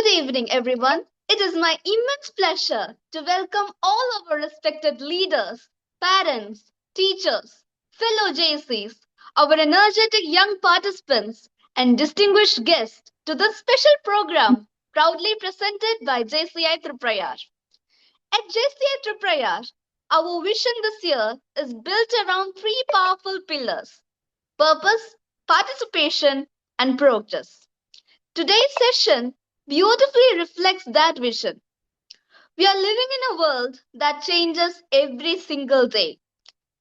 Good evening, everyone. It is my immense pleasure to welcome all our respected leaders, parents, teachers, fellow JCs, our energetic young participants, and distinguished guests to this special program proudly presented by JCI Tripurayar. At JCI Tripurayar, our vision this year is built around three powerful pillars: purpose, participation, and progress. Today's session beautifully reflects that vision. We are living in a world that changes every single day.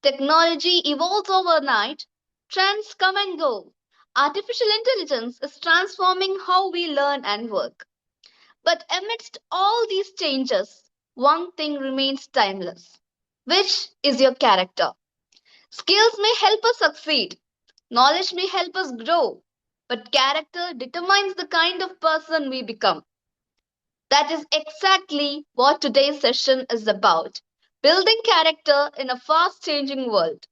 Technology evolves overnight, trends come and go. Artificial intelligence is transforming how we learn and work. But amidst all these changes, one thing remains timeless, which is your character. Skills may help us succeed, knowledge may help us grow, but character determines the kind of person we become. That is exactly what today's session is about: building character in a fast changing world.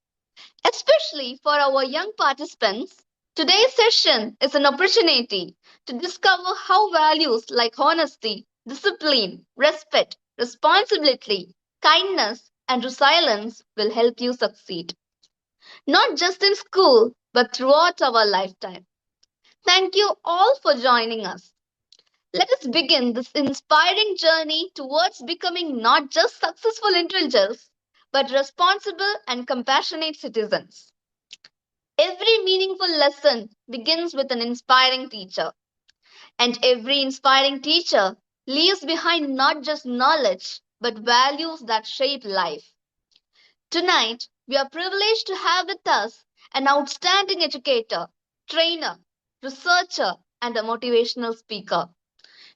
Especially for our young participants, today's session is an opportunity to discover how values like honesty, discipline, respect, responsibility, kindness, and resilience will help you succeed, not just in school, but throughout our lifetime. Thank you all for joining us. Let us begin this inspiring journey towards becoming not just successful individuals, but responsible and compassionate citizens. Every meaningful lesson begins with an inspiring teacher, and every inspiring teacher leaves behind not just knowledge, but values that shape life. Tonight, we are privileged to have with us an outstanding educator, trainer, researcher, and a motivational speaker.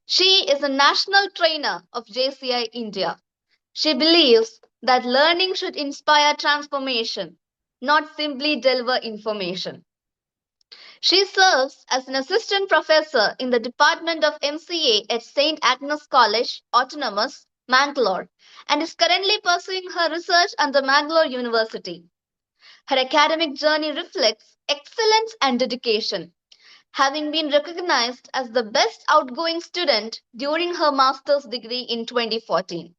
She is a national trainer of JCI India. She believes that learning should inspire transformation, not simply deliver information. She serves as an assistant professor in the Department of MCA at St. Agnes College, Autonomous, Mangalore, and is currently pursuing her research under Mangalore University. Her academic journey reflects excellence and dedication, having been recognized as the best outgoing student during her master's degree in 2014.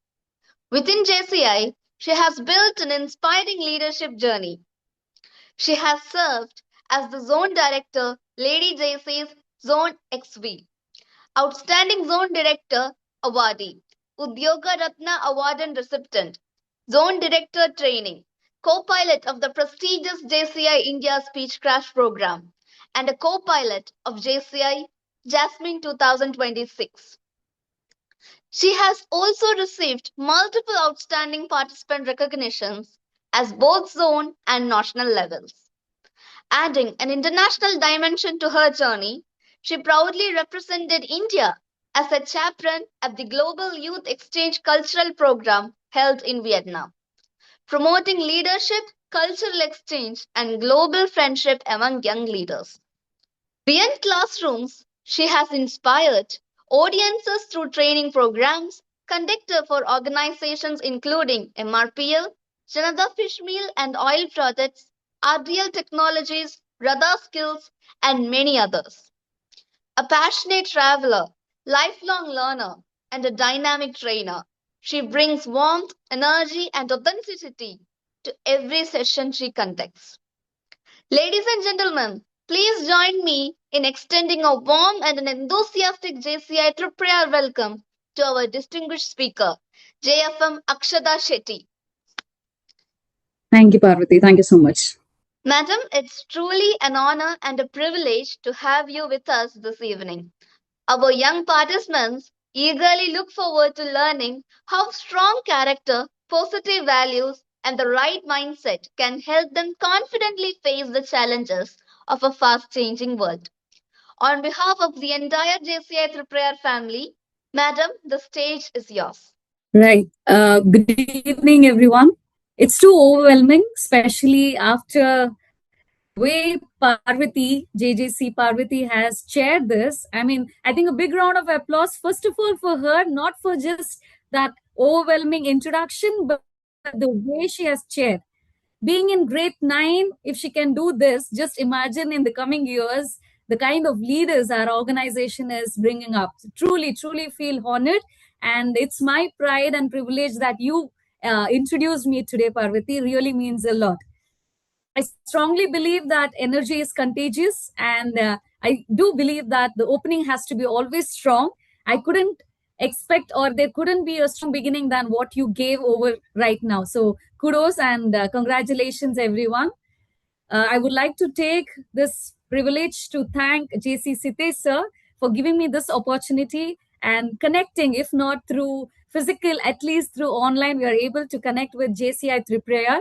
Within JCI, she has built an inspiring leadership journey. She has served as the Zone Director, Lady JC's Zone XV, Outstanding Zone Director Awardee, Udyoga Ratna Award and recipient, Zone Director Training, co-pilot of the prestigious JCI India Speech Crash Program, and a co-pilot of JCI Jasmine 2026. She has also received multiple outstanding participant recognitions as both zone and national levels. Adding an international dimension to her journey, she proudly represented India as a chaperone at the Global Youth Exchange Cultural Program held in Vietnam, promoting leadership, cultural exchange, and global friendship among young leaders. Beyond classrooms, she has inspired audiences through training programs conducted for organizations including MRPL, Janata Fish Meal and Oil Products, RDL Technologies, Radar Skills, and many others. A passionate traveler, lifelong learner, and a dynamic trainer, she brings warmth, energy, and authenticity to every session she conducts. Ladies and gentlemen, please join me in extending a warm and an enthusiastic JCI Tripurayar welcome to our distinguished speaker, JFM Akshada Shetty. Thank you, Parvati. Thank you so much. Madam, it's truly an honor and a privilege to have you with us this evening. Our young participants eagerly look forward to learning how strong character, positive values, and the right mindset can help them confidently face the challenges of a fast changing world. On behalf of the entire JCI Tripurayar family, Madam, the stage is yours. Right. Good evening, everyone. It's too overwhelming, especially after the way Parvati, JJC Parvati has chaired this. I mean, I think a big round of applause, first of all, for her, not for just that overwhelming introduction, but the way she has chaired. Being in grade 9, if she can do this, just imagine in the coming years the kind of leaders our organization is bringing up. Truly, truly feel honored. And it's my pride and privilege that you introduced me today, Parvati. Really means a lot. I strongly believe that energy is contagious, and I do believe that the opening has to be always strong. I couldn't expect, or there couldn't be a strong beginning than what you gave over right now. So, kudos and congratulations, everyone. I would like to take this privilege to thank JC Sitesh sir for giving me this opportunity and connecting, if not through physical, at least through online, we are able to connect with JCI Tripura.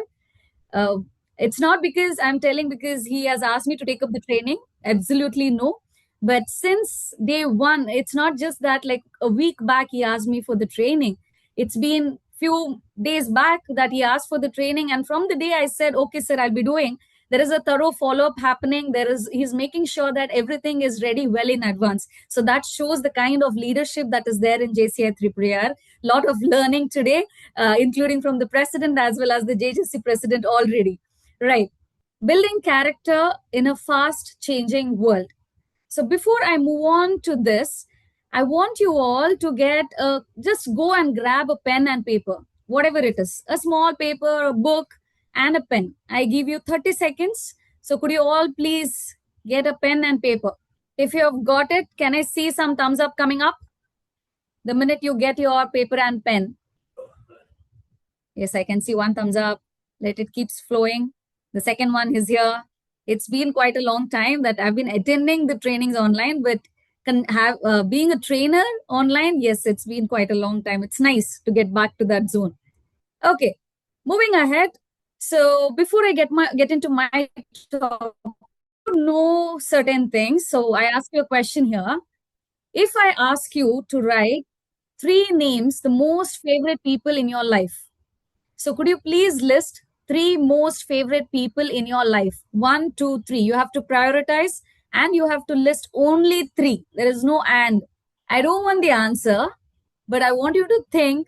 uh, it's not because I'm telling because he has asked me to take up the training. Absolutely no. But since day one, it's not just that like a week back he asked me for the training. It's been few days back that he asked for the training. And from the day I said, okay, sir, I'll be doing, there is a thorough follow-up happening. He's making sure that everything is ready well in advance. So that shows the kind of leadership that is there in JCI Tripura. Lot of learning today, including from the president as well as the JJC president already. Right. Building character in a fast changing world. So before I move on to this, I want you all to just go and grab a pen and paper, whatever it is, a small paper, a book, and a pen. I give you 30 seconds. So could you all please get a pen and paper? If you have got it, can I see some thumbs up coming up? The minute you get your paper and pen. Yes, I can see one thumbs up. Let it keeps flowing. The second one is here. It's been quite a long time that I've been attending the trainings online, but being a trainer online, yes, it's been quite a long time. It's nice to get back to that zone. Okay, moving ahead. So before I get into my talk, know certain things. So I ask you a question here. If I ask you to write 3 names, the most favorite people in your life. So could you please list 3 most favorite people in your life? 1, 2, 3. You have to prioritize and you have to list only 3. There is no and. I don't want the answer, but I want you to think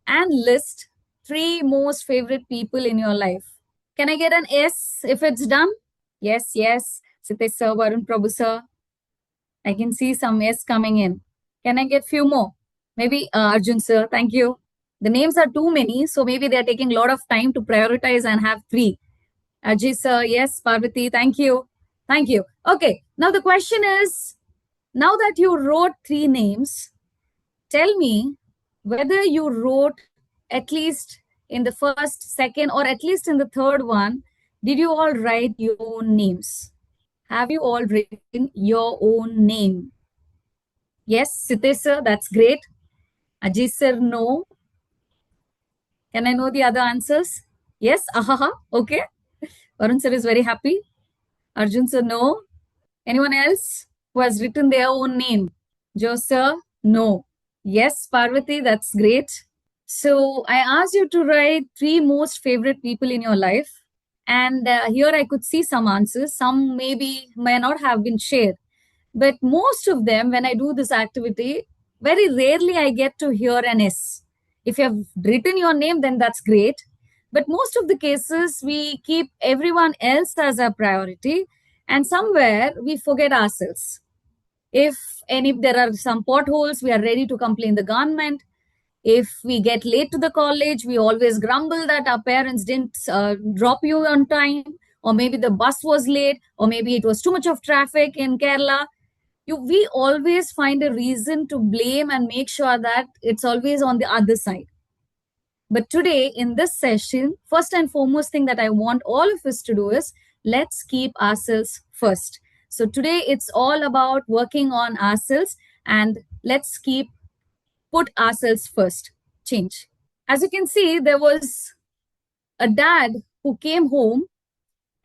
and list 3 most favorite people in your life. Can I get an S if it's done? Yes, yes. Sitesh sir, Varun Prabhu sir. I can see some S coming in. Can I get few more? Maybe Arjun sir, thank you. The names are too many, so maybe they're taking a lot of time to prioritize and have 3. Ajay sir, yes. Parvati, thank you. Thank you. Okay, now the question is, now that you wrote 3 names, tell me whether you wrote at least in the first, second, or at least in the third one, did you all write your own names? Have you all written your own name? Yes, Sitesh sir, that's great. Ajay sir, no. Can I know the other answers? Yes, ahaha, okay. Varun sir is very happy. Arjun sir, no. Anyone else who has written their own name? Joe sir, no. Yes, Parvati, that's great. So I asked you to write 3 most favorite people in your life. And here I could see some answers. Some maybe may not have been shared. But most of them, when I do this activity, very rarely I get to hear an S. If you have written your name, then that's great. But most of the cases, we keep everyone else as a priority, and somewhere we forget ourselves. If there are some potholes, we are ready to complain the government. If we get late to the college, we always grumble that our parents didn't drop you on time, or maybe the bus was late, or maybe it was too much of traffic in Kerala. We always find a reason to blame and make sure that it's always on the other side. But today, in this session, first and foremost thing that I want all of us to do is let's keep ourselves first. So today, it's all about working on ourselves, and let's put ourselves first. Change. As you can see, there was a dad who came home,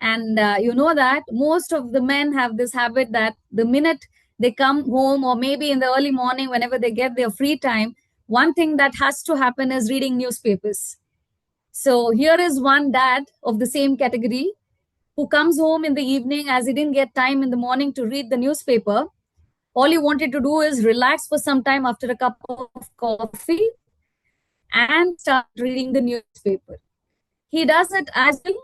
and you know that most of the men have this habit that the minute they come home, or maybe in the early morning, whenever they get their free time, one thing that has to happen is reading newspapers. So here is one dad of the same category who comes home in the evening, as he didn't get time in the morning to read the newspaper. All he wanted to do is relax for some time after a cup of coffee and start reading the newspaper. He does it as well.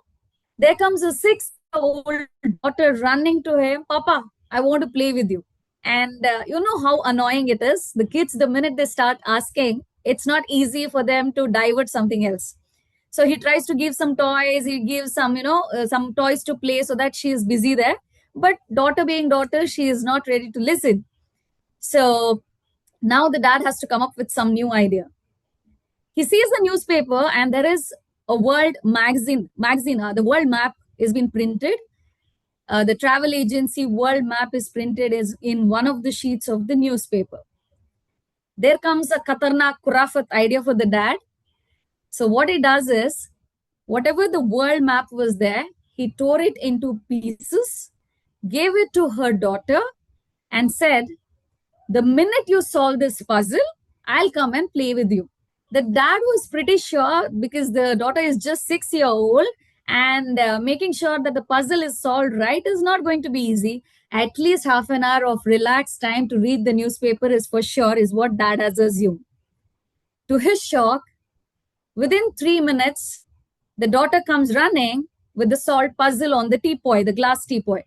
There comes a 6-year-old daughter running to him. Papa, I want to play with you. And you know how annoying it is. The kids, the minute they start asking, it's not easy for them to divert something else. So he tries to give some toys, he gives some, some toys to play so that she is busy there. But daughter being daughter, she is not ready to listen. So now the dad has to come up with some new idea. He sees the newspaper and there is a world magazine, the world map is been printed. The travel agency world map is printed is in one of the sheets of the newspaper. There comes a Khatarnak Kurafat idea for the dad. So what he does is, whatever the world map was there, he tore it into pieces, gave it to her daughter, and said, the minute you solve this puzzle, I'll come and play with you. The dad was pretty sure because the daughter is just 6 years old, and making sure that the puzzle is solved right is not going to be easy. At least half an hour of relaxed time to read the newspaper is for sure, is what dad has assumed. To his shock, within 3 minutes, the daughter comes running with the solved puzzle on the teapot, the glass teapot.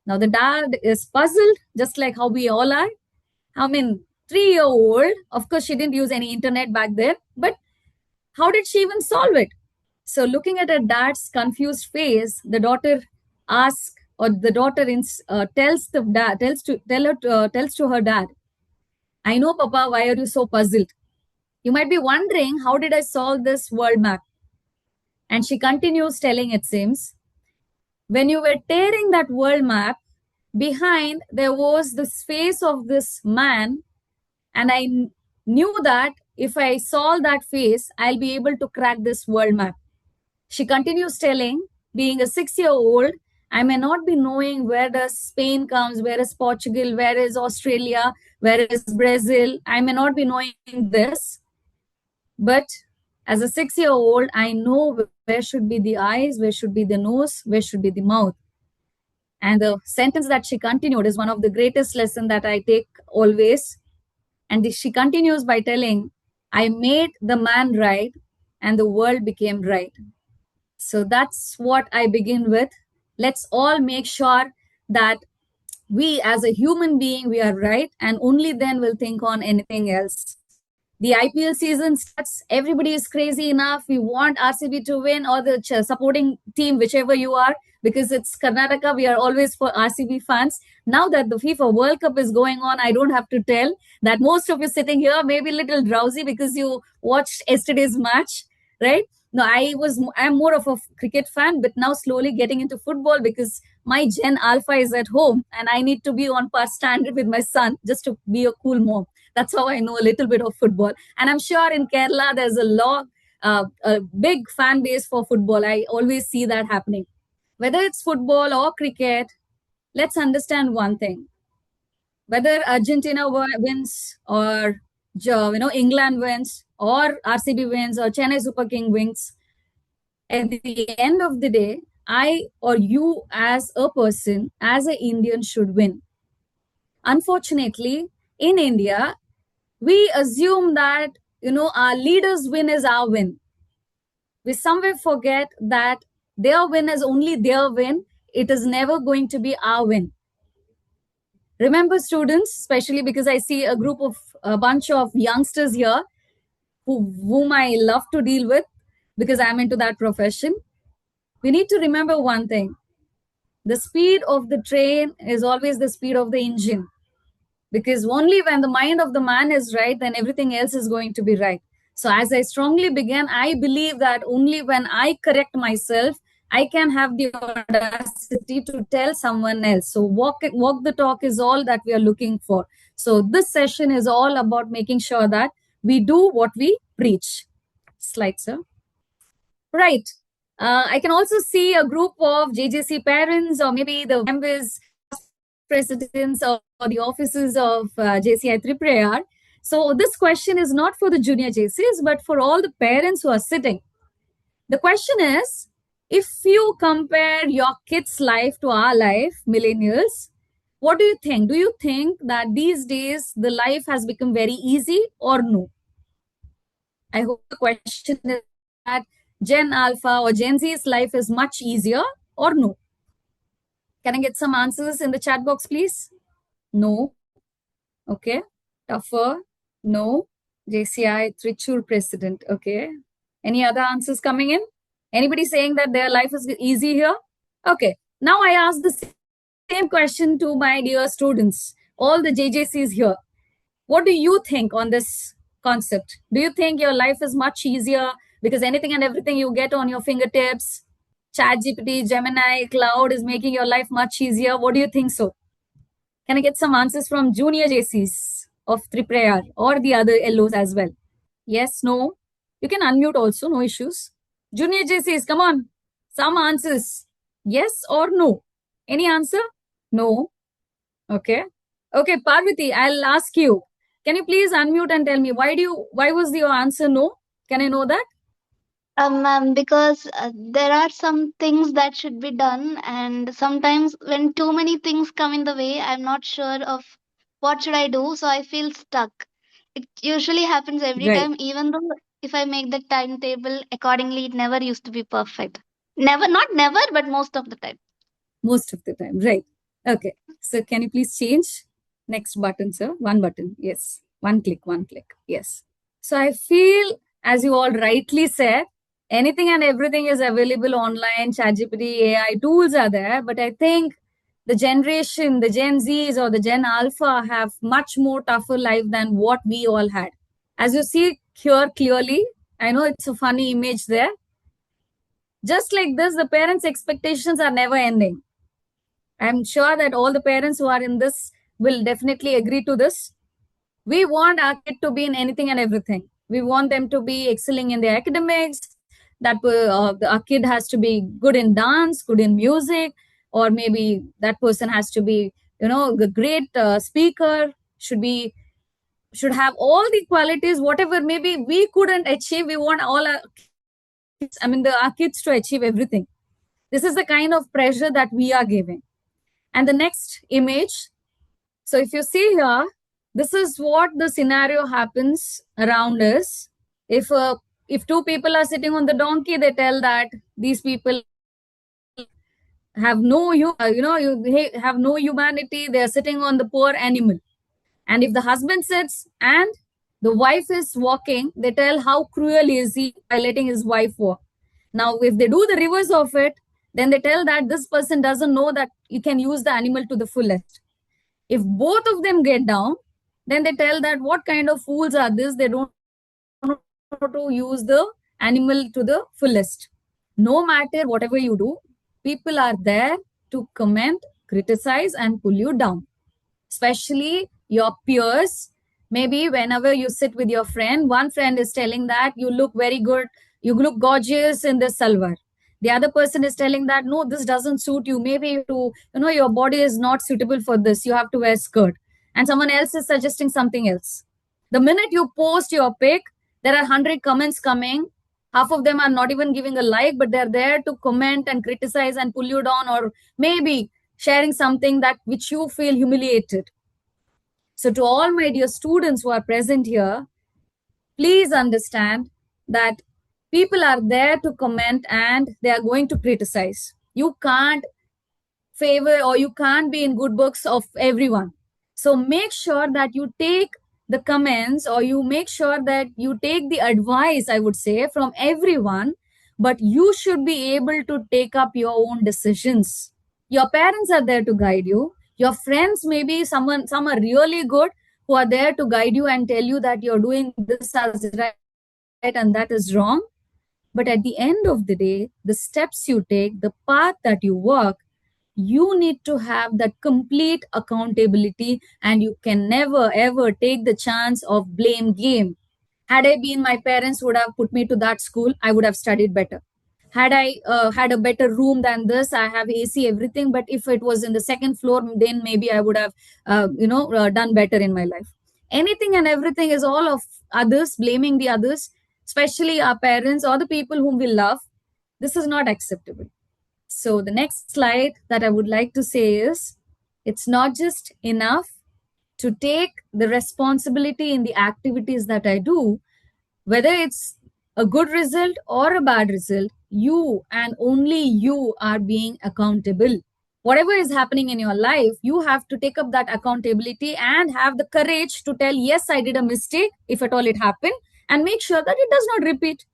Now the dad is puzzled, just like how we all are. I mean, 3 year old, of course, she didn't use any internet back then, but how did she even solve it? So, looking at her dad's confused face, the daughter asks, or the daughter tells the dad, tells to her dad, I know, Papa, why are you so puzzled? You might be wondering, how did I solve this world map? And she continues telling, it seems, when you were tearing that world map, behind there was the face of this man, and I knew that if I solve that face, I'll be able to crack this world map. She continues telling, being a 6 year old, I may not be knowing where does Spain comes, where is Portugal, where is Australia, where is Brazil. I may not be knowing this, but as a 6 year old, I know where should be the eyes, where should be the nose, where should be the mouth. And the sentence that she continued is one of the greatest lessons that I take always. And she continues by telling, I made the man right and the world became right. So that's what I begin with. Let's all make sure that we as a human being, we are right, and only then we'll think on anything else. The IPL season starts, everybody is crazy enough. We want RCB to win, or the supporting team, whichever you are, because it's Karnataka. We are always for RCB fans. Now that the FIFA World Cup is going on, I don't have to tell that most of you sitting here may be a little drowsy because you watched yesterday's match, right? No, I'm more of a cricket fan, but now slowly getting into football because my Gen Alpha is at home and I need to be on par standard with my son just to be a cool mom. That's how I know a little bit of football. And I'm sure in Kerala, there's a big fan base for football. I always see that happening. Whether it's football or cricket, let's understand one thing. Whether Argentina wins or England wins or RCB wins or Chennai Super King wins, at the end of the day, I or you as a person, as an Indian, should win. Unfortunately, in India, we assume that our leaders win is our win. We somewhere forget that their win is only their win. It is never going to be our win. Remember, students, especially because I see a bunch of youngsters here whom I love to deal with because I'm into that profession. We need to remember one thing. The speed of the train is always the speed of the engine. Because only when the mind of the man is right, then everything else is going to be right. So as I strongly began, I believe that only when I correct myself, I can have the audacity to tell someone else. So walk the talk is all that we are looking for. So this session is all about making sure that we do what we preach. Slide, sir. Right. I can also see a group of JJC parents or maybe the members, presidents or the offices of JCI Tripura. So this question is not for the junior JCs, but for all the parents who are sitting. The question is, if you compare your kids' life to our life, millennials, what do you think? Do you think that these days the life has become very easy or no? I hope the question is that Gen Alpha or Gen Z's life is much easier or no? Can I get some answers in the chat box, please? No. Okay. Tougher. No. JCI Trichur president. Okay. Any other answers coming in? Anybody saying that their life is easy here? Okay. Now I ask the same question to my dear students, all the JJCs here. What do you think on this concept? Do you think your life is much easier because anything and everything you get on your fingertips? ChatGPT, Gemini, Cloud is making your life much easier. What do you think so? Can I get some answers from junior JCs of Tripurayar or the other LOs as well? Yes, no. You can unmute also, no issues. Junior JCs, come on. Some answers. Yes or no? Any answer? No. Okay. Okay, Parvati, I'll ask you. Can you please unmute and tell me why was your answer no? Can I know that? Because there are some things that should be done, and sometimes when too many things come in the way, I'm not sure of what should I do, so I feel stuck. It usually happens every Right. time, even though if I make the timetable accordingly, it never used to be perfect. Never, not never, but most of the time. Most of the time, right. Okay. So can you please change next button, sir? One button. Yes. One click, one click. Yes. So I feel, as you all rightly said, anything and everything is available online. ChatGPT, AI tools are there. But I think the generation, the Gen Zs or the Gen Alpha have much more tougher life than what we all had. As you see here clearly, I know it's a funny image there. Just like this, the parents' expectations are never ending. I'm sure that all the parents who are in this will definitely agree to this. We want our kid to be in anything and everything. We want them to be excelling in their academics. That our kid has to be good in dance, good in music, or maybe that person has to be, a great speaker. Should have all the qualities, whatever maybe we couldn't achieve. We want all our kids, our kids to achieve everything. This is the kind of pressure that we are giving. And the next image. So if you see here, this is what the scenario happens around us. If two people are sitting on the donkey, they tell that these people have no have no humanity. They are sitting on the poor animal. And if the husband sits and the wife is walking, they tell how cruel is he by letting his wife walk. Now, if they do the reverse of it, then they tell that this person doesn't know that you can use the animal to the fullest. If both of them get down, then they tell that what kind of fools are this? They don't know to use the animal to the fullest. No matter whatever you do, people are there to comment, criticize, and pull you down. Especially your peers. Maybe whenever you sit with your friend, one friend is telling that you look very good, you look gorgeous in this salwar. The other person is telling that no, this doesn't suit you. Maybe your body is not suitable for this. You have to wear skirt. And someone else is suggesting something else. The minute you post your pic, there are 100 comments coming. Half of them are not even giving a like, but they're there to comment and criticize and pull you down, or maybe sharing something that which you feel humiliated. So to all my dear students who are present here, please understand that people are there to comment and they are going to criticize. You can't favor or you can't be in good books of everyone. So make sure that you take the comments, or you make sure that you take the advice, I would say, from everyone, but you should be able to take up your own decisions. Your parents are there to guide you. Your friends, maybe some are really good who are there to guide you and tell you that you're doing this as right and that is wrong. But at the end of the day, the steps you take, the path that you walk, you need to have that complete accountability, and you can never ever take the chance of blame game. Had I been, my parents would have put me to that school, I would have studied better. Had I had a better room than this, I have AC, everything, but if it was in the second floor, then maybe I would have done better in my life. Anything and everything is all of others, blaming the others, especially our parents or the people whom we love. This is not acceptable. So the next slide that I would like to say is, it's not just enough to take the responsibility in the activities that I do, whether it's a good result or a bad result, you and only you are being accountable. whatever is happening in your life, you have to take up that accountability and have the courage to tell, yes, I did a mistake, if at all it happened, and make sure that it does not repeat,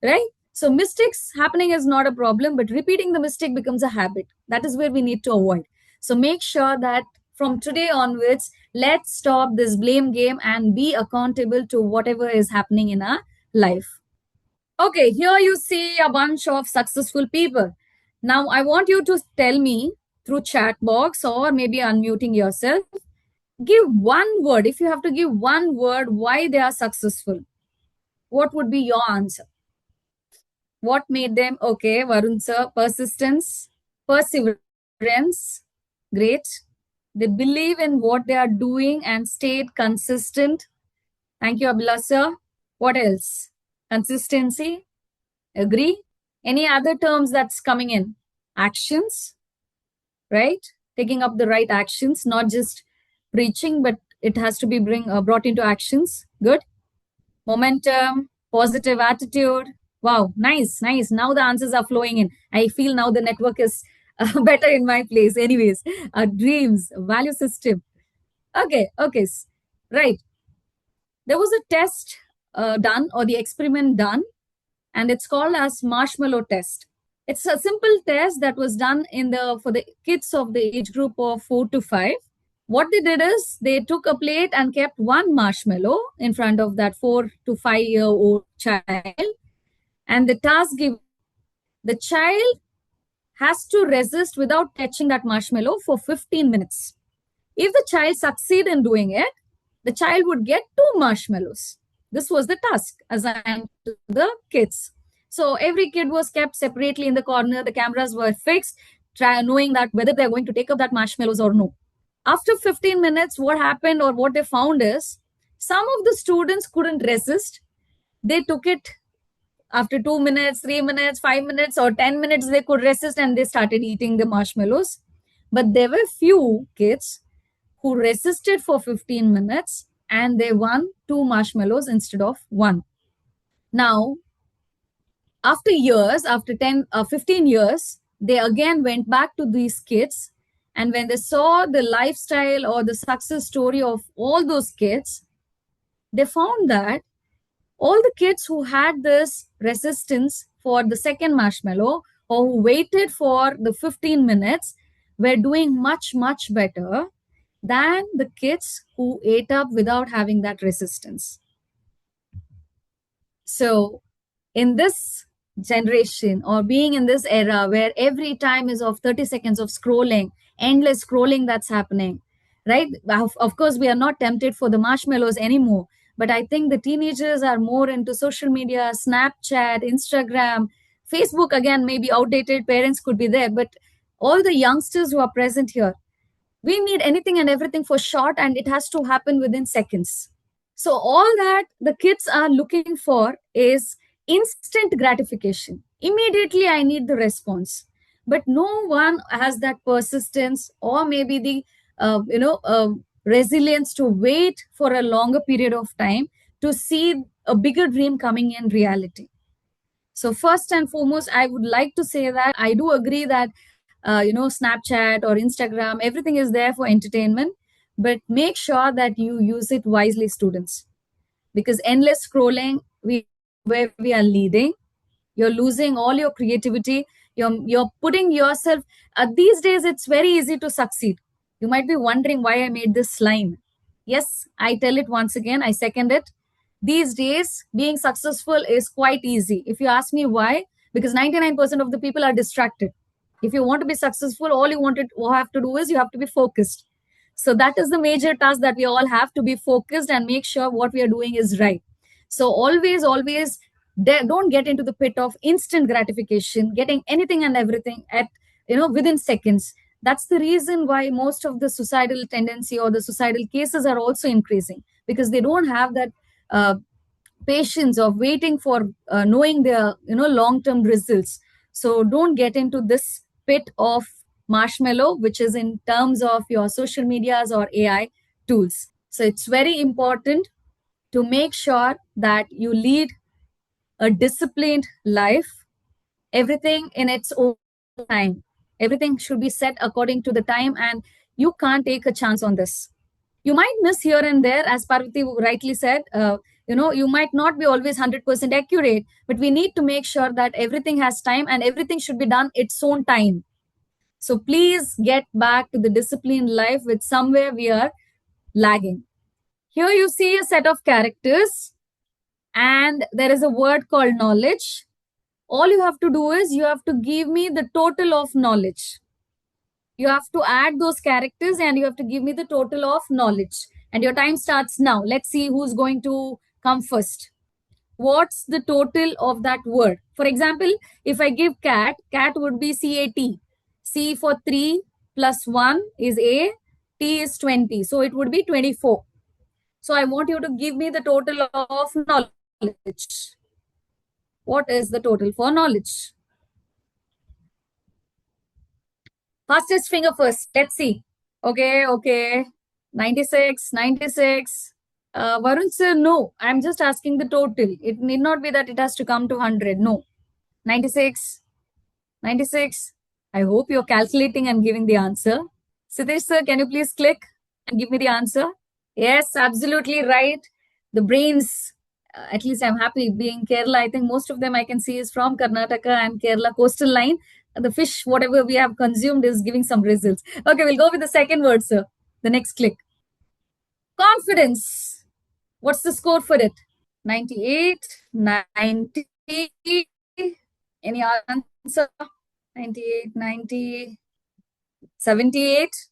right? So mistakes happening is not a problem, but repeating the mistake becomes a habit. That is where we need to avoid. So make sure that from today onwards, let's stop this blame game and be accountable to whatever is happening in our life. Okay, here you see a bunch of successful people. Now I want you to tell me through chat box or maybe unmuting yourself, give one word. If you have to give one word why they are successful, what would be your answer? What made them? Okay, Varun sir, persistence, perseverance, great. They believe in what they are doing and stayed consistent. Thank you, Abdullah sir. What else? Consistency, agree. Any other terms that's coming in? Actions, right? Taking up the right actions, not just preaching, but it has to be brought into actions. Good. Momentum, positive attitude. Wow, nice, nice. Now the answers are flowing in. I feel now the network is better in my place. Anyways, dreams, value system. Okay, okay, right. There was a test done or the experiment done, and it's called as marshmallow test. It's a simple test that was done for the kids of the age group of 4 to 5. What they did is they took a plate and kept one marshmallow in front of that 4 to 5-year-old child, and the task given, the child has to resist without touching that marshmallow for 15 minutes. If the child succeed in doing it, the child would get 2 marshmallows. This was the task assigned to the kids. So every kid was kept separately in the corner. The cameras were fixed, knowing that whether they're going to take up that marshmallows or no. After 15 minutes, what happened or what they found is some of the students couldn't resist. They took it after 2 minutes, 3 minutes, 5 minutes, or 10 minutes, they could resist and they started eating the marshmallows. But there were few kids who resisted for 15 minutes and they won 2 marshmallows instead of 1. Now, after years, after 15 years, they again went back to these kids. And when they saw the lifestyle or the success story of all those kids, they found that all the kids who had this resistance for the second marshmallow or who waited for the 15 minutes were doing much, much better than the kids who ate up without having that resistance. So in this generation or being in this era where every time is of 30 seconds of scrolling, endless scrolling that's happening, right? Of course, we are not tempted for the marshmallows anymore. But I think the teenagers are more into social media, Snapchat, Instagram, Facebook, again, maybe outdated parents could be there. But all the youngsters who are present here, we need anything and everything for short, and it has to happen within seconds. So all that the kids are looking for is instant gratification. Immediately, I need the response. But no one has that persistence or maybe the resilience to wait for a longer period of time to see a bigger dream coming in reality. So first and foremost, I would like to say that I do agree that Snapchat or Instagram, everything is there for entertainment, but make sure that you use it wisely, students, because endless scrolling, where we are leading, you're losing all your creativity. You're putting yourself. These days, it's very easy to succeed. You might be wondering why I made this line. Yes, I tell it once again. I second it. These days, being successful is quite easy. If you ask me why, because 99% of the people are distracted. If you want to be successful, all you have to do is you have to be focused. So that is the major task, that we all have to be focused and make sure what we are doing is right. So always, always don't get into the pit of instant gratification, getting anything and everything at within seconds. That's the reason why most of the suicidal tendency or the suicidal cases are also increasing, because they don't have that patience of waiting for knowing their long-term results. So don't get into this pit of marshmallow, which is in terms of your social medias or AI tools. So it's very important to make sure that you lead a disciplined life, everything in its own time, Everything should be set according to the time, and you can't take a chance on this. You might miss here and there, as Parvati rightly said. You might not be always 100% accurate, but we need to make sure that everything has time and everything should be done its own time. So please get back to the disciplined life, which somewhere we are lagging. Here you see a set of characters, and there is a word called knowledge. All you have to do is you have to give me the total of knowledge. You have to add those characters and you have to give me the total of knowledge. And your time starts now. Let's see who's going to come first. What's the total of that word? For example, if I give cat, cat would be CAT. C for 3 plus 1 is A, T is 20. So it would be 24. So I want you to give me the total of knowledge. What is the total for knowledge? Fastest finger first. Let's see. Okay. 96. Varun sir, no. I'm just asking the total. It need not be that it has to come to 100. No. 96. I hope you're calculating and giving the answer. Siddesh sir, can you please click and give me the answer? Yes, absolutely right. The brains, at least I'm happy being Kerala. I think most of them I can see is from Karnataka and Kerala coastal line. The fish, whatever we have consumed, is giving some results. Okay, we'll go with the second word, sir. The next click. Confidence. What's the score for it? 98, 90. Any answer? 98, 90, 78,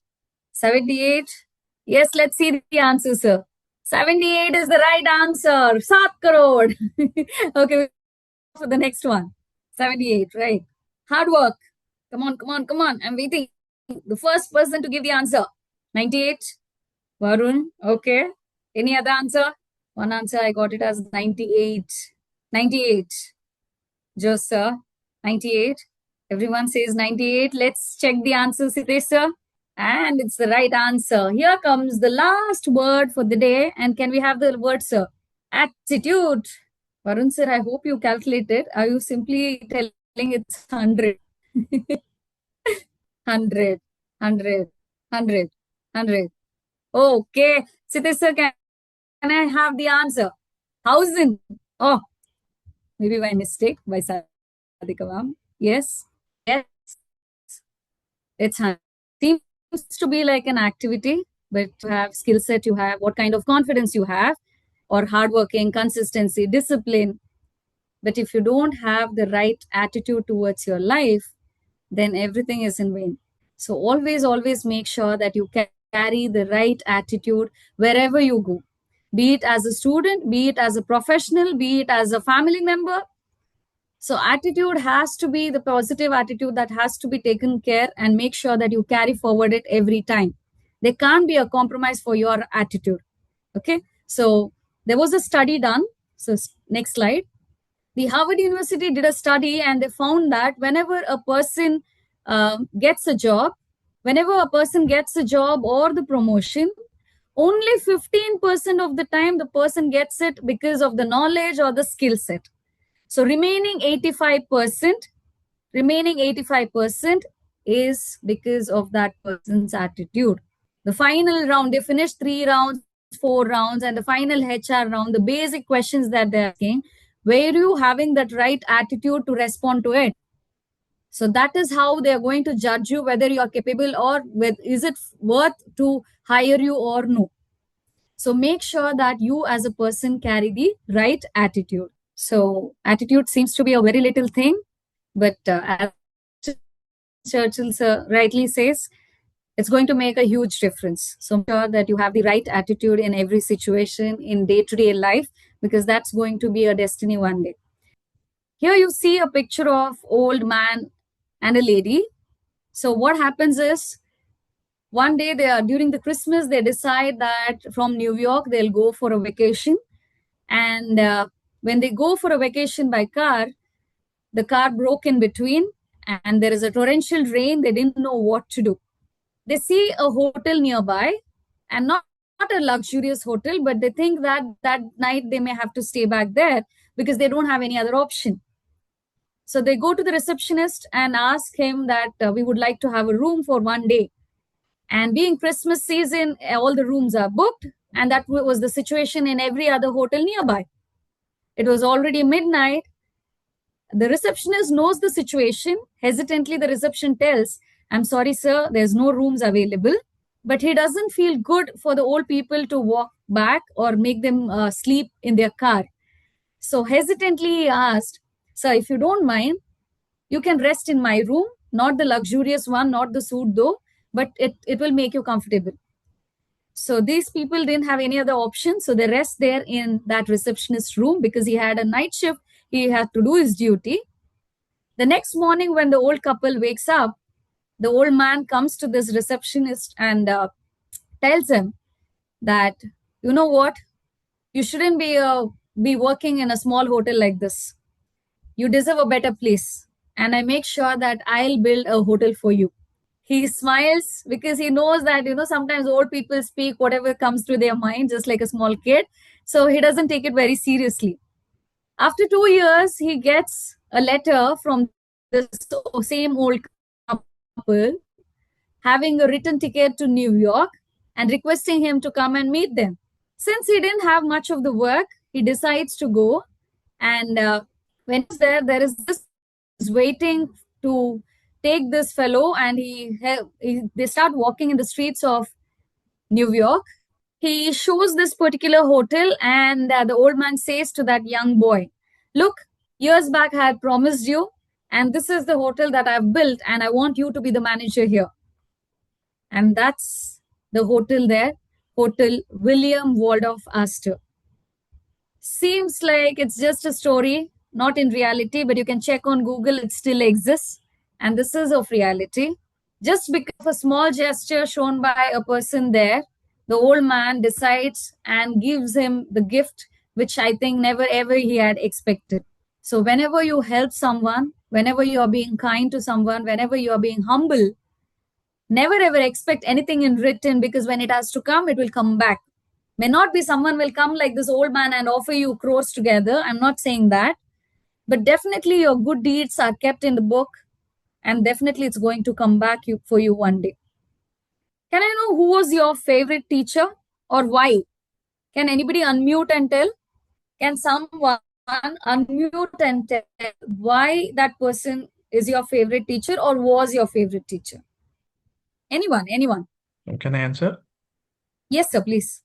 78. Yes, let's see the answer, sir. 78 is the right answer. 7 crore. Okay, for the next one. 78, right. Hard work. Come on. I'm waiting. The first person to give the answer. 98. Varun. Okay. Any other answer? One answer. I got it as 98. 98. Just, sir. 98. Everyone says 98. Let's check the answer, Siddesh, sir. And it's the right answer. Here comes the last word for the day. And can we have the word, sir? Attitude. Varun, sir, I hope you calculated. Are you simply telling it's 100? 100. Okay. Siddesh, sir, can I have the answer? 1,000. Oh, maybe by mistake, by Sadhika ma'am. Yes. It's 100. Seems to be like an activity, but you have skill set, you have what kind of confidence you have, or hardworking, consistency, discipline. But if you don't have the right attitude towards your life, then everything is in vain. So always make sure that you carry the right attitude wherever you go, be it as a student, be it as a professional, be it as a family member. So attitude has to be the positive attitude that has to be taken care, and make sure that you carry forward it every time. There can't be a compromise for your attitude. Okay. So there was a study done. So next slide. The Harvard University did a study and they found that whenever a person gets a job or the promotion, only 15% of the time the person gets it because of the knowledge or the skill set. So remaining 85% is because of that person's attitude. The final round, they finished 3 rounds, 4 rounds, and the final HR round, the basic questions that they're asking, were you having that right attitude to respond to it? So that is how they're going to judge you, whether you are capable or is it worth to hire you or no. So make sure that you as a person carry the right attitude. So attitude seems to be a very little thing, but as Churchill rightly says, it's going to make a huge difference. So make sure that you have the right attitude in every situation in day-to-day life, because that's going to be a destiny one day. Here you see a picture of old man and a lady. So what happens is, one day during the Christmas, they decide that from New York, they'll go for a vacation. And when they go for a vacation by car, the car broke in between and there is a torrential rain. They didn't know what to do. They see a hotel nearby, and not a luxurious hotel, but they think that that night they may have to stay back there because they don't have any other option. So they go to the receptionist and ask him that we would like to have a room for one day. And being Christmas season, all the rooms are booked. And that was the situation in every other hotel nearby. It was already midnight. The receptionist knows the situation. Hesitantly, the reception tells, I'm sorry, sir, there's no rooms available. But he doesn't feel good for the old people to walk back or make them sleep in their car. So hesitantly, he asked, sir, if you don't mind, you can rest in my room, not the luxurious one, not the suite though, but it will make you comfortable. So these people didn't have any other option. So they rest there in that receptionist room because he had a night shift. He had to do his duty. The next morning, when the old couple wakes up, the old man comes to this receptionist and tells him that, you know what, you shouldn't be working in a small hotel like this. You deserve a better place. And I make sure that I'll build a hotel for you. He smiles because he knows that, sometimes old people speak whatever comes to their mind, just like a small kid. So he doesn't take it very seriously. After 2 years, he gets a letter from the same old couple having a written ticket to New York and requesting him to come and meet them. Since he didn't have much of the work, he decides to go. And when he's there, there is this waiting to take this fellow, and they start walking in the streets of New York. He shows this particular hotel, and the old man says to that young boy, look, years back I had promised you, and this is the hotel that I've built, and I want you to be the manager here. And that's the hotel there, Hotel William Waldorf Astor. Seems like it's just a story, not in reality, but you can check on Google, it still exists. And this is of reality. Just because of a small gesture shown by a person there, the old man decides and gives him the gift, which I think never ever he had expected. So whenever you help someone, whenever you are being kind to someone, whenever you are being humble, never ever expect anything in return, because when it has to come, it will come back. May not be someone will come like this old man and offer you crores together. I'm not saying that. But definitely your good deeds are kept in the book, and definitely it's going to come back for you one day. Can I know who was your favorite teacher or why? Can anybody unmute and tell? Can someone unmute and tell why that person is your favorite teacher or was your favorite teacher? Anyone? Can I answer? Yes, sir, please.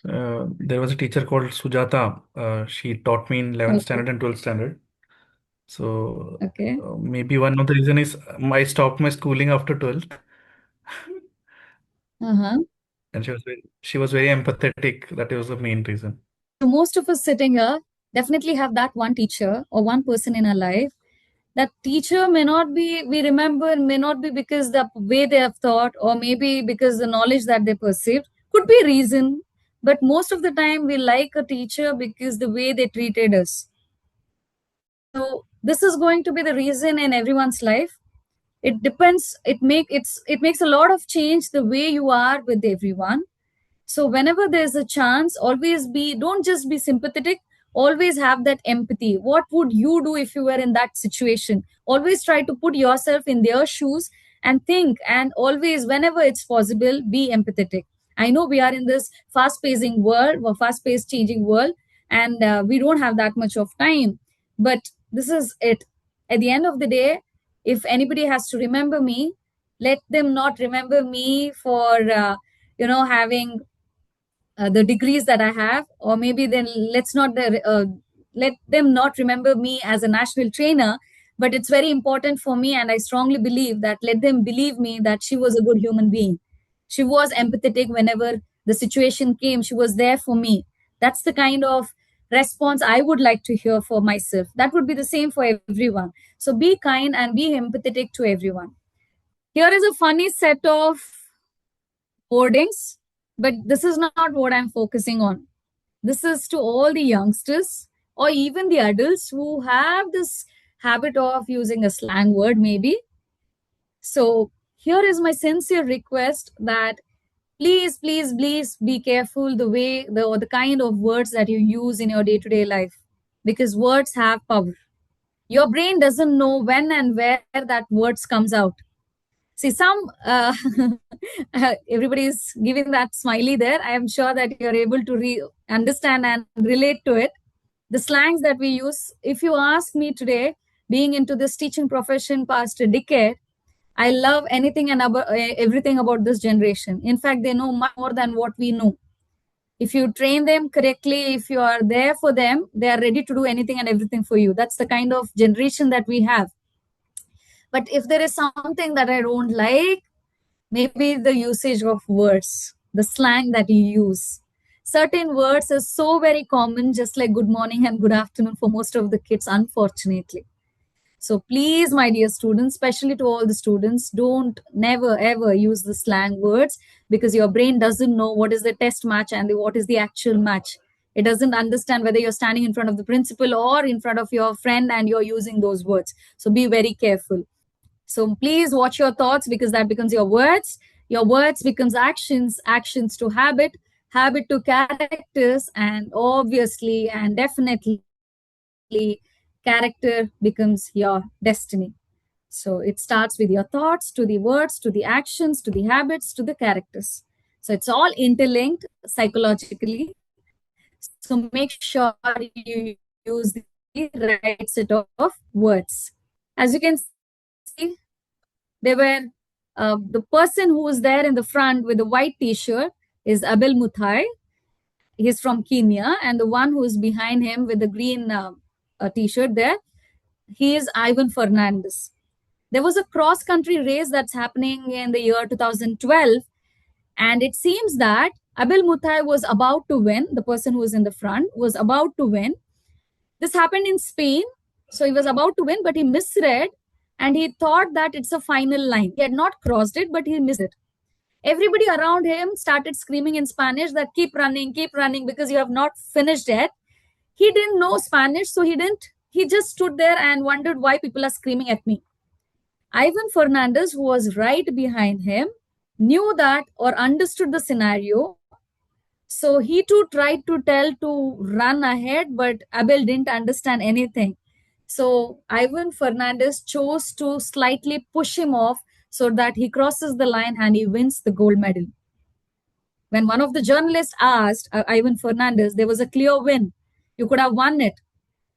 There was a teacher called Sujata. She taught me in 11th standard and 12th standard. So Okay. maybe one of the reason is I stopped my schooling after 12th. And she was very empathetic. That was the main reason. So most of us sitting here definitely have that one teacher or one person in our life. That teacher may not be, we remember, may not be because the way they have taught, or maybe because the knowledge that they perceived. Could be a reason, but most of the time we like a teacher because the way they treated us. So this is going to be the reason in everyone's life. It depends. It makes a lot of change the way you are with everyone. So whenever there's a chance, don't just be sympathetic, always have that empathy. What would you do if you were in that situation? Always try to put yourself in their shoes and think, and always, whenever it's possible, be empathetic. I know we are in this fast-paced changing world, and we don't have that much of time, but this is it. At the end of the day, if anybody has to remember me, let them not remember me for having the degrees that I have, or maybe then let them not remember me as a national trainer. But it's very important for me, and I strongly believe that let them believe me that she was a good human being. She was empathetic whenever the situation came. She was there for me. That's the kind of response I would like to hear for myself. That would be the same for everyone. So be kind and be empathetic to everyone. Here is a funny set of hoardings, but this is not what I'm focusing on. This is to all the youngsters or even the adults who have this habit of using a slang word, maybe. So here is my sincere request that please be careful the kind of words that you use in your day-to-day life, because words have power. Your brain doesn't know when and where that words comes out. See, some everybody is giving that smiley there. I am sure that you're able to understand and relate to it. The slangs that we use. If you ask me today, being into this teaching profession past a decade, I love anything and everything about this generation. In fact, they know much more than what we know. If you train them correctly, if you are there for them, they are ready to do anything and everything for you. That's the kind of generation that we have. But if there is something that I don't like, maybe the usage of words, the slang that you use. Certain words are so very common, just like good morning and good afternoon for most of the kids, unfortunately. So please, my dear students, especially to all the students, don't never ever use the slang words, because your brain doesn't know what is the test match and what is the actual match. It doesn't understand whether you're standing in front of the principal or in front of your friend and you're using those words. So be very careful. So please watch your thoughts, because that becomes your words. Your words becomes actions, actions to habit, habit to characters, and obviously and definitely character becomes your destiny. So it starts with your thoughts, to the words, to the actions, to the habits, to the characters. So it's all interlinked psychologically. So make sure you use the right set of words. As you can see, they were the person who was there in the front with the white t-shirt is Abel Mutai. He's from Kenya, and the one who is behind him with the green t-shirt there, he is Ivan Fernandez. There was a cross-country race that's happening in the year 2012, and it seems that Abel Mutai was about to win. The person who was in the front was about to win. This happened in Spain, so he was about to win, but he misread, and he thought that it's a final line. He had not crossed it, but he missed it. Everybody around him started screaming in Spanish that keep running, because you have not finished yet. He didn't know Spanish, so he just stood there and wondered why people are screaming at me. Ivan Fernandez, who was right behind him, knew that or understood the scenario. So he too tried to tell to run ahead, but Abel didn't understand anything. So Ivan Fernandez chose to slightly push him off so that he crosses the line and he wins the gold medal. When one of the journalists asked Ivan Fernandez, there was a clear win. You could have won it.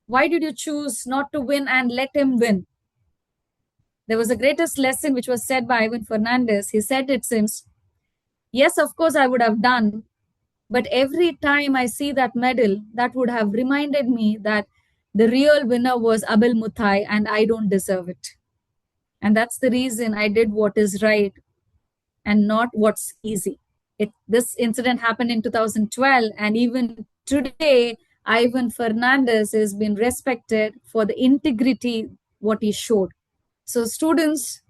Why did you choose not to win and let him win? There was a greatest lesson which was said by Ivan Fernandez. He said, it seems, yes, of course I would have done, but every time I see that medal, that would have reminded me that the real winner was Abel Mutai and I don't deserve it. And that's the reason I did what is right and not what's easy. This incident happened in 2012, and even today, Ivan Fernandez has been respected for the integrity what he showed. So students,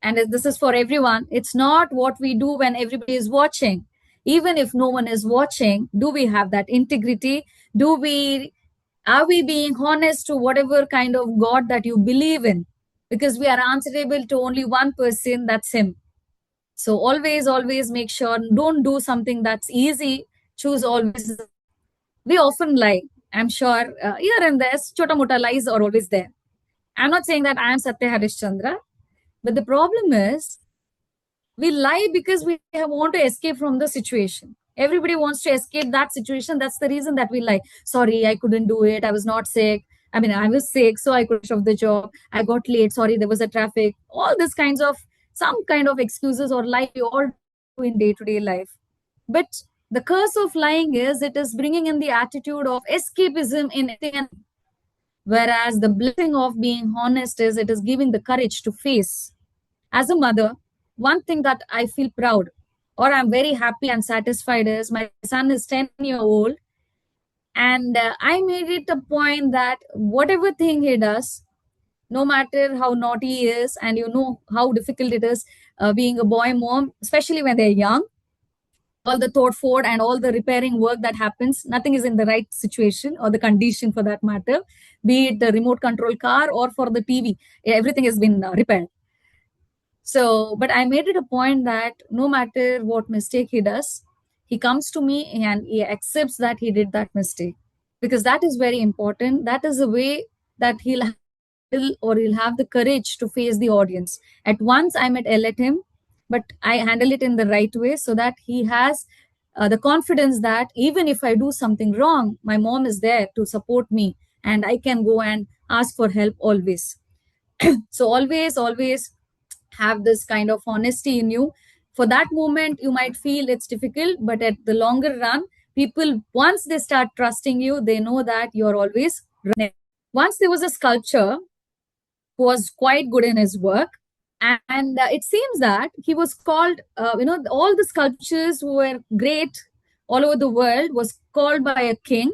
and this is for everyone, it's not what we do when everybody is watching. Even if no one is watching, do we have that integrity? Are we being honest to whatever kind of God that you believe in? Because we are answerable to only one person, that's him. So always make sure, don't do something that's easy. Choose always. We often lie. I'm sure here and there, chota mota lies are always there. I'm not saying that I am Satya Harishchandra, but the problem is we lie because we want to escape from the situation. Everybody wants to escape that situation. That's the reason that we lie. Sorry, I couldn't do it. I was not sick. I mean, I was sick, so I couldn't off the job. I got late. Sorry, there was a traffic. All this kinds of some kind of excuses or lie we all do in day-to-day life. But the curse of lying is it is bringing in the attitude of escapism in anything. Whereas the blessing of being honest is it is giving the courage to face. As a mother, one thing that I feel proud or I'm very happy and satisfied is my son is 10-year old, and I made it a point that whatever thing he does, no matter how naughty he is, and you know how difficult it is being a boy mom, especially when they're young, all the thought forward and all the repairing work that happens, nothing is in the right situation or the condition for that matter, be it the remote control car or for the TV, everything has been repaired. So, but I made it a point that no matter what mistake he does, he comes to me and he accepts that he did that mistake, because that is very important. That is the way that he'll or he'll have the courage to face the audience. At once, I might yell at him, but I handle it in the right way so that he has the confidence that even if I do something wrong, my mom is there to support me and I can go and ask for help always. So always have this kind of honesty in you. For that moment, you might feel it's difficult, but at the longer run, people, once they start trusting you, they know that you're always right. Once there was a sculptor who was quite good in his work, and it seems that he was called, all the sculptures who were great all over the world was called by a king.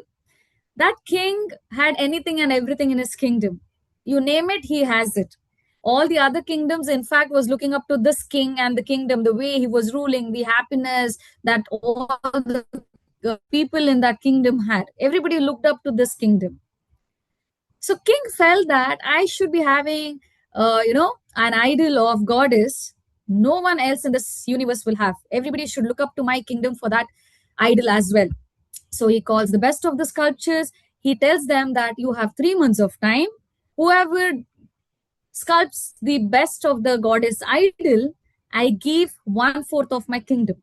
That king had anything and everything in his kingdom. You name it, he has it. All the other kingdoms, in fact, was looking up to this king and the kingdom, the way he was ruling, the happiness that all the people in that kingdom had. Everybody looked up to this kingdom. So king felt that I should be having, an idol of goddess. No one else in this universe will have. Everybody should look up to my kingdom for that idol as well. So he calls the best of the sculptures. He tells them that you have 3 months of time. Whoever sculpts the best of the goddess idol, I give 1/4 of my kingdom.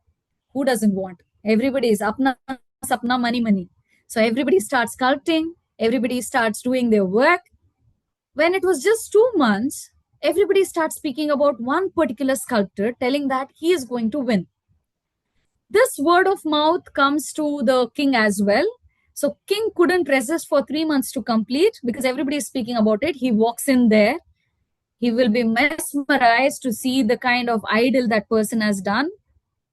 Who doesn't want? Everybody is apna sapna money. So everybody starts sculpting. Everybody starts doing their work. When it was just 2 months, everybody starts speaking about one particular sculptor, telling that he is going to win. This word of mouth comes to the king as well. So king couldn't resist for 3 months to complete because everybody is speaking about it. He walks in there. He will be mesmerized to see the kind of idol that person has done.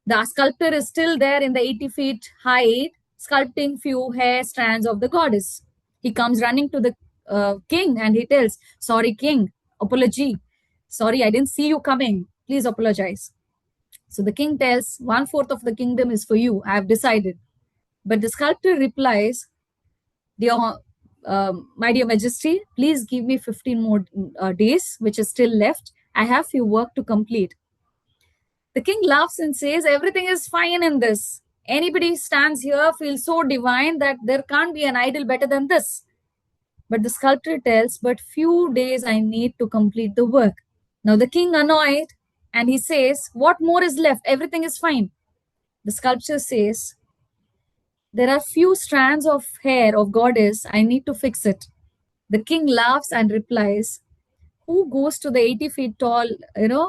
The sculptor is still there in the 80 feet height, sculpting few hair strands of the goddess. He comes running to the king and he tells, "Sorry, king, apology. Sorry, I didn't see you coming. Please apologize." So the king tells, 1/4 of the kingdom is for you. I have decided. But the sculptor replies, my dear majesty, please give me 15 more days, which is still left. I have few work to complete. The king laughs and says, everything is fine in this. Anybody stands here feels so divine that there can't be an idol better than this. But the sculptor tells, but few days I need to complete the work. Now the king annoyed and he says, what more is left? Everything is fine. The sculptor says, there are few strands of hair of goddess. I need to fix it. The king laughs and replies, who goes to the 80 feet tall,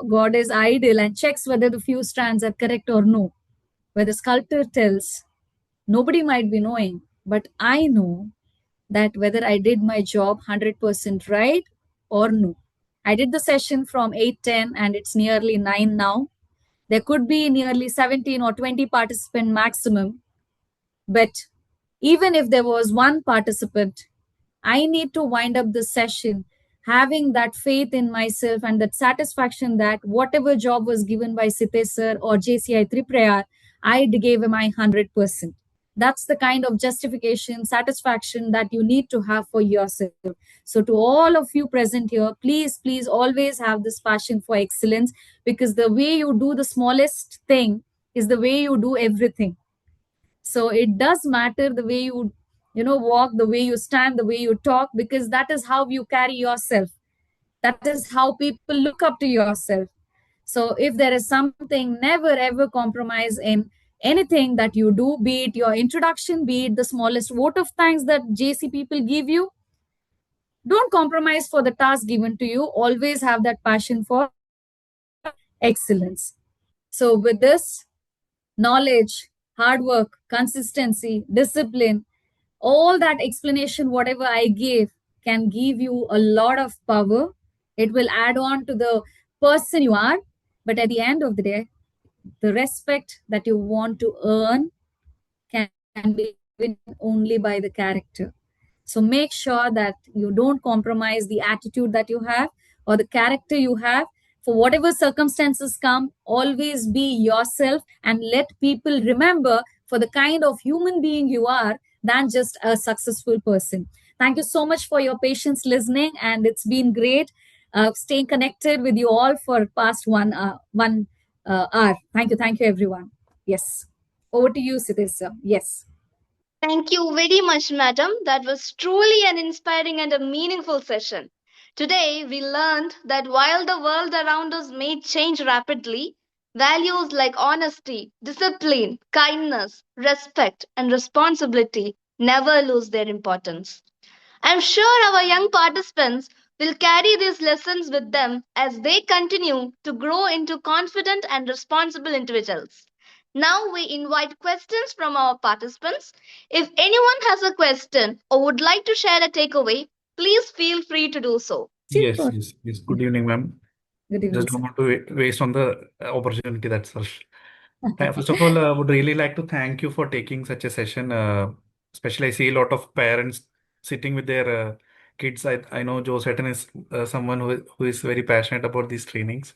goddess idol and checks whether the few strands are correct or no? Where the sculptor tells, nobody might be knowing, but I know that whether I did my job 100% right or no. I did the session from 8:10 and it's nearly 9 now. There could be nearly 17 or 20 participants maximum. But even if there was one participant, I need to wind up the session having that faith in myself and that satisfaction that whatever job was given by Sitesh sir or JCI Triprayar, I gave my 100%. That's the kind of justification, satisfaction that you need to have for yourself. So to all of you present here, please always have this passion for excellence, because the way you do the smallest thing is the way you do everything. So it does matter the way you walk, the way you stand, the way you talk, because that is how you carry yourself. That is how people look up to yourself. So if there is something, never ever compromise in anything that you do, be it your introduction, be it the smallest vote of thanks that JC people give you. Don't compromise for the task given to you. Always have that passion for excellence. So with this knowledge, hard work, consistency, discipline, all that explanation, whatever I gave, can give you a lot of power. It will add on to the person you are. But at the end of the day, the respect that you want to earn can be given only by the character. So make sure that you don't compromise the attitude that you have or the character you have. For whatever circumstances come, always be yourself and let people remember for the kind of human being you are than just a successful person. Thank you so much for your patience listening, and it's been great staying connected with you all for past 1 hour. Thank you, everyone. Yes. Over to you, Sitesh sir. Yes. Thank you very much, madam. That was truly an inspiring and a meaningful session. Today, we learned that while the world around us may change rapidly, values like honesty, discipline, kindness, respect, and responsibility never lose their importance. I'm sure our young participants will carry these lessons with them as they continue to grow into confident and responsible individuals. Now we invite questions from our participants. If anyone has a question or would like to share a takeaway, please feel free to do so. Yes, Super. yes, yes. Good evening, ma'am. Good evening, Just sir. don't want to waste on the opportunity, that's all. First of all, I would really like to thank you for taking such a session. Especially, I see a lot of parents sitting with their kids. I know Joe Sutton is someone who is very passionate about these trainings.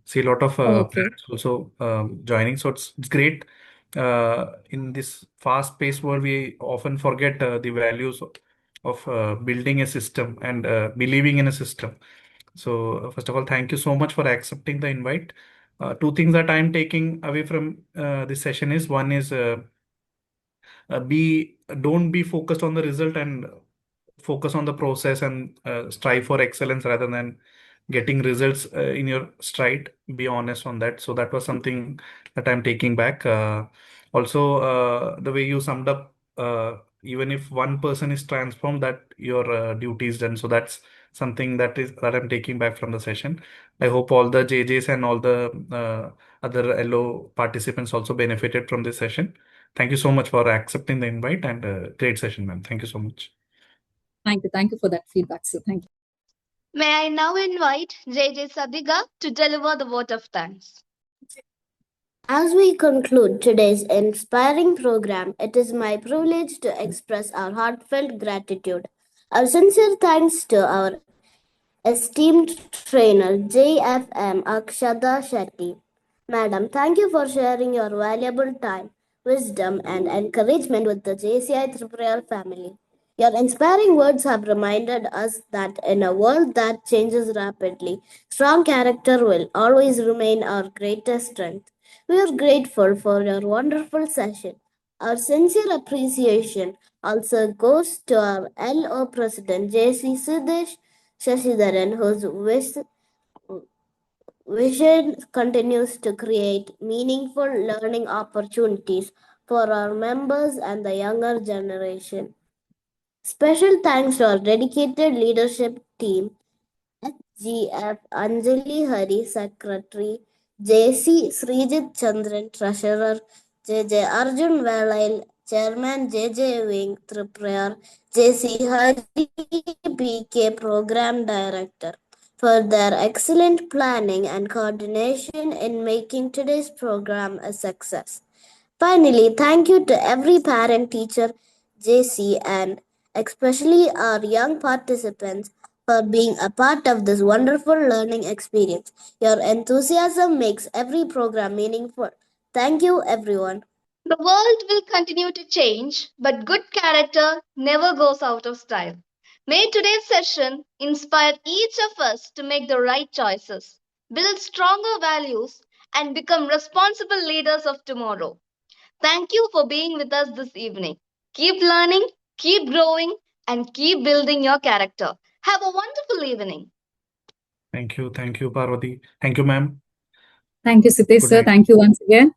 See a lot of Okay. parents also joining. So it's great. In this fast-paced world, we often forget the values of building a system and believing in a system. So, first of all, thank you so much for accepting the invite. Two things that I'm taking away from this session is one is be don't be focused on the result and focus on the process and strive for excellence rather than getting results in your stride. Be honest on that. So that was something that I'm taking back. Also, the way you summed up, even if one person is transformed, that your duty is done. So that's something that I'm taking back from the session. I hope all the JJs and all the other LO participants also benefited from this session. Thank you so much for accepting the invite and great session, ma'am. Thank you so much. Thank you. Thank you for that feedback, sir. Thank you. May I now invite JJ Sabiga to deliver the vote of thanks. As we conclude today's inspiring program, it is my privilege to express our heartfelt gratitude. Our sincere thanks to our esteemed trainer, JFM Akshada Shetty. Madam, thank you for sharing your valuable time, wisdom, and encouragement with the JCI Tripura family. Your inspiring words have reminded us that in a world that changes rapidly, strong character will always remain our greatest strength. We are grateful for your wonderful session. Our sincere appreciation also goes to our LO President JC Sudesh Shashidharan, whose vision continues to create meaningful learning opportunities for our members and the younger generation. Special thanks to our dedicated leadership team, HGF Anjali Hari, Secretary, JC Srijit Chandran, Treasurer, JJ Arjun Valail, Chairman JJ Wing Tripura, JC Hari PK, Program Director, for their excellent planning and coordination in making today's program a success. Finally, thank you to every parent, teacher, JC, and especially our young participants for being a part of this wonderful learning experience. Your enthusiasm makes every program meaningful. Thank you, everyone. The world will continue to change, but good character never goes out of style. May today's session inspire each of us to make the right choices, build stronger values, and become responsible leaders of tomorrow. Thank you for being with us this evening. Keep learning, keep growing, and keep building your character. Have a wonderful evening. Thank you, Parvati. Thank you, ma'am. Thank you, Sitesh, Good sir. night. Thank you once again.